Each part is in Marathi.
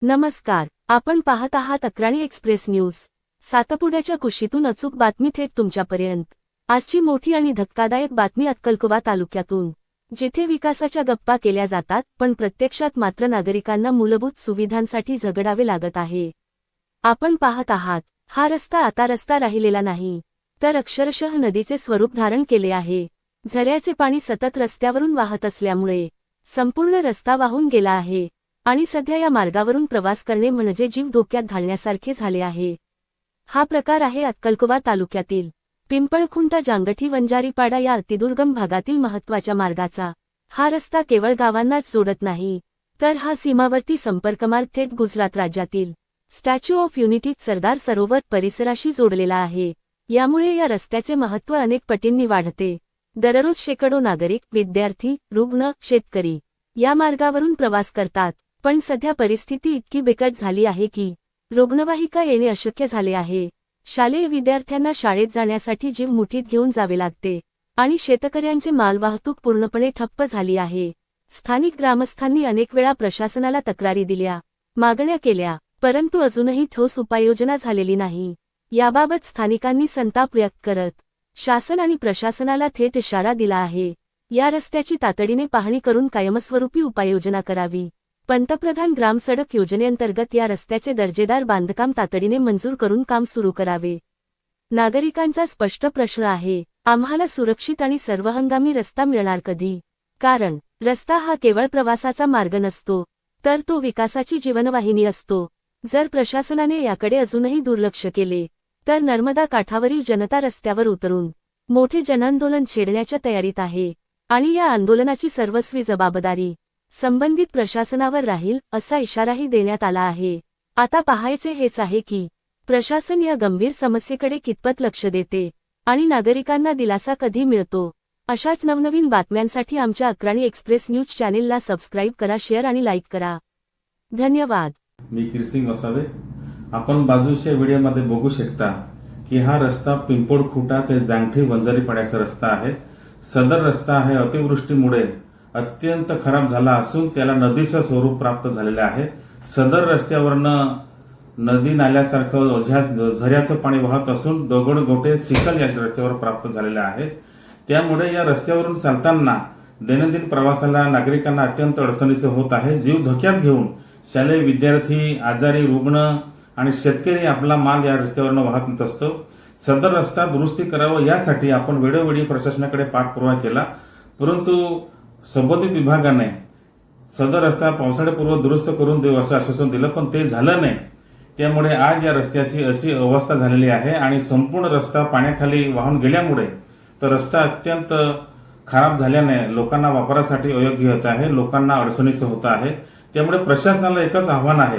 नमस्कार, आपण पाहत आहात अक्राणी एक्सप्रेस न्यूज। सातपुड्याच्या कुशीतून अचूक बातमी थेट तुमच्यापर्यंत। आजची मोठी आणि धक्कादायक बातमी अक्कलकोवा तालुक्यातून, जिथे विकासाच्या गप्पा केल्या जातात पण प्रत्यक्षात मात्र नागरिकांना मूलभूत सुविधांसाठी झगडावे लागत आहे। आपण पाहत आहात, हा रस्ता आता रस्ता राहिलेला नाही, तर अक्षरशः नदीचे स्वरूप धारण केले आहे। झऱ्याचे पाणी सतत रस्त्यावरून वाहत असल्यामुळे संपूर्ण रस्ता वाहून गेला आहे आणि सध्या या मार्गावरून प्रवास करणे म्हणजे जीव धोक्यात घालण्यासारखे झाले आहे। हा प्रकार आहे अक्कलकोवा तालुक्यातील पिंपळखुंटा जांगठी वंजारीपाडा या अतिदुर्गम भागातील महत्त्वाच्या मार्गाचा। हा रस्ता केवळ गावांनाच जोडत नाही, तर हा सीमावर्ती संपर्कमार्ग थेट गुजरात राज्यातील statue of unity Sardar Sarovar परिसराशी जोडलेला आहे। यामुळे या रस्त्याचे महत्त्व अनेक पटींनी वाढते। दररोज शेकडो नागरिक, विद्यार्थी, रुग्ण, शेतकरी या मार्गावरून प्रवास करतात, पण सध्या परिस्थिती इतकी बिकट झाली आहे की रुग्णवाहिका येणे अशक्य झाले आहे। शालेय विद्यार्थ्यांना शाळेत जाण्यासाठी जीव मुठीत घेऊन जावे लागते आणि शेतकऱ्यांचे मालवाहतूक पूर्णपणे ठप्प झाली आहे। स्थानिक ग्रामस्थांनी अनेक वेळा प्रशासनाला तक्रारी दिल्या, मागण्या केल्या, परंतु अजूनही ठोस उपाययोजना झालेली नाही। याबाबत स्थानिकांनी संताप व्यक्त करत शासन आणि प्रशासनाला थेट इशारा दिला आहे। या रस्त्याची तातडीने पाहणी करून कायमस्वरूपी उपाययोजना करावी। पंतप्रधान ग्राम सडक योजनेअंतर्गत या रस्त्याचे दर्जेदार बांधकाम तातडीने मंजूर करून काम सुरू करावे। नागरिकांचा स्पष्ट प्रश्न आहे, आम्हाला सुरक्षित आणि सर्वहंगामी रस्ता मिळणार कधी? कारण रस्ता हा केवळ प्रवासाचा मार्ग नसतो, तर तो विकासाची जीवनवाहिनी असतो। जर प्रशासनाने याकडे अजूनही दुर्लक्ष केले, तर नर्मदा काठावरील जनता रस्त्यावर उतरून मोठे जनांदोलन छेडण्याच्या तयारीत आहे आणि या आंदोलनाची सर्वस्वी जबाबदारी संबंधित प्रशासनावर राहील, असा इशाराही देण्यात आला आहे। आता पाहायचे हेच आहे की प्रशासन या गंभीर समस्येकडे कितपत लक्ष देते आणि नागरिकांना दिलासा कधी मिळतो। अशाच नवनवीन बातम्यांसाठी आमच्या अक्राणी एक्सप्रेस न्यूज चॅनेलला सबस्क्राईब करा, शेअर आणि लाईक करा। धन्यवाद। मी किरसिंग वसावे। आपण बाजूच्या व्हिडिओमध्ये बघू शकता की हा रस्ता पिंपळखुंटा ते जांगठी वंजारीपाड्याचा रस्ता आहे। सदर रस्ता आहे अतिवृष्टीमुळे अत्यंत खराब झाला असून त्याला नदीचं स्वरूप प्राप्त झालेले आहे। सदर रस्त्यावरनं नदी नाल्यासारखं झऱ्याचं पाणी वाहत असून दगड गोटे चिखल या रस्त्यावर प्राप्त झालेले आहे। त्यामुळे या रस्त्यावरून चालताना दैनंदिन प्रवासाला नागरिकांना अत्यंत अडचणीचं होत आहे। जीव धोक्यात घेऊन शालेय विद्यार्थी, आजारी, रुग्ण आणि शेतकरी आपला माल या रस्त्यावरनं वाहत असतो। सदर रस्ता दुरुस्ती करावं यासाठी आपण वेळोवेळी प्रशासनाकडे पाठपुरावा केला, परंतु संबंधित विभागाने सदर रस्ता पावसाळ्यापूर्व दुरुस्त करून देऊ असं आश्वासन दिलं, पण ते झालं नाही। त्यामुळे आज या रस्त्याची अशी अवस्था झालेली आहे आणि संपूर्ण रस्ता पाण्याखाली वाहून गेल्यामुळे तर रस्ता अत्यंत खराब झाल्याने लोकांना वापरासाठी अयोग्य होत आहे, लोकांना अडचणीचं होत आहे। त्यामुळे प्रशासनाला एकच आव्हान आहे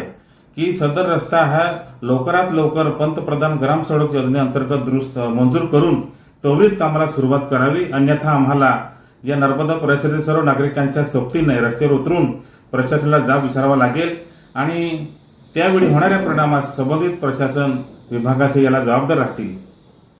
की सदर रस्ता हा लवकरात लवकर पंतप्रधान ग्राम सडक योजनेअंतर्गत दुरुस्त मंजूर करून त्वरित कामाला सुरुवात करावी, अन्यथा आम्हाला या नर्मदा परिसरातील सर्व नागरिकांच्या सोबतीने रस्त्यावर उतरून प्रशासनाला जाब विचारावा लागेल आणि त्यावेळी होणाऱ्या परिणामास संबंधित प्रशासन विभागाचे याला जबाबदार राहतील।